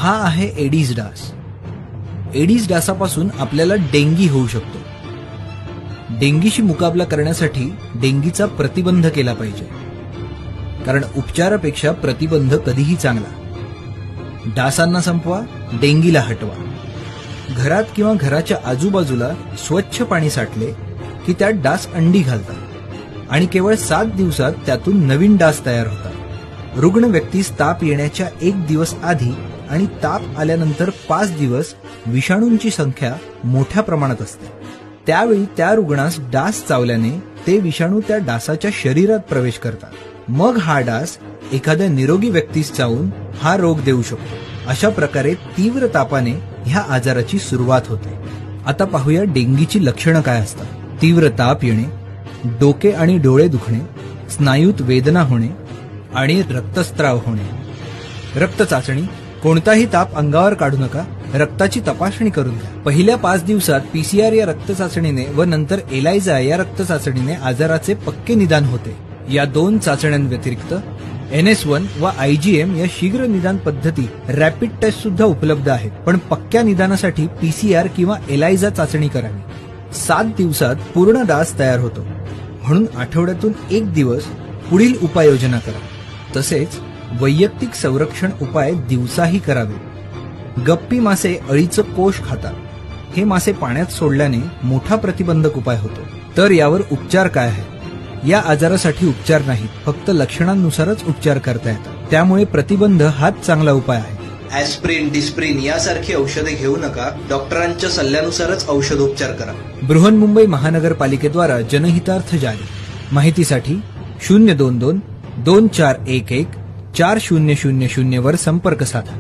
हा आहे एडिस डास। एडिस डासापासून आपल्याला डेंगी होऊ शकतो। डेंगीशी मुकाबला करण्यासाठी डेंगीचा प्रतिबंध केला पाहिजे, कारण उपचारापेक्षा प्रतिबंध कधीही चांगला। डासांना संपवा, डेंगीला हटवा। घरात किंवा घराच्या आजूबाजूला स्वच्छ पाणी साठले की त्यात डास अंडी घालतात आणि केवळ 7 दिवसात त्यातून नवीन डास तयार होतात। रुग्ण व्यक्तीस ताप येण्याच्या 1 दिवस आधी आणि ताप आल्यानंतर 5 दिवस विषाणूंची संख्या मोठ्या प्रमाणात असते। त्यावेळी त्या रुग्णास डास चावल्याने ते विषाणू त्या डासाच्या शरीरात प्रवेश करतात। मग हा डास एखाद्या निरोगी व्यक्तीस चावून हा रोग देऊ शकतो। अशा प्रकारे तीव्र तापाने ह्या आजाराची सुरुवात होते। आता पाहूया डेंगीची लक्षणं काय असतात। तीव्र ताप येणे, डोके आणि डोळे दुखणे, स्नायूत वेदना होणे आणि रक्तस्राव होणे। रक्त चाचणी, कोणताही ताप अंगावर काढू नका, रक्ताची तपासणी करून घ्या। पहिल्या 5 दिवसात पीसीआर या रक्त चाचणीने व नंतर एलायझा या रक्त चाचणीने आजाराचे पक्के निदान होते। या 2 चाचण्यांव्यतिरिक्त NS1 व IgM या शीघ्र निदान पद्धती रॅपिड टेस्ट सुद्धा उपलब्ध आहेत, पण पक्क्या निदानासाठी पीसीआर किंवा एलायझा चाचणी करावी। 7 दिवसात पूर्ण डास तयार होतो, म्हणून आठवड्यातून 1 दिवस पुढील उपाययोजना करा। तसेच वैयक्तिक संरक्षण उपाय दिवसाही करावे। गप्पी मासे अळीचं कोष खातात। हे मासे पाण्यात सोडल्याने मोठा प्रतिबंधक उपाय होतो। तर यावर उपचार काय आहे? या आजारासाठी उपचार नाहीत, फक्त लक्षणांनुसारच उपचार करता येतात। त्यामुळे प्रतिबंध हाच चांगला उपाय आहे। ॲस्प्रिन, डिस्प्रिन यासारखी औषधे घेऊ नका, डॉक्टरांच्या सल्ल्यानुसारच औषधोपचार करा। बृहन्मुंबई महानगरपालिकेद्वारा जनहितार्थ जारी। माहितीसाठी 022 2411 4000 वर संपर्क साधा।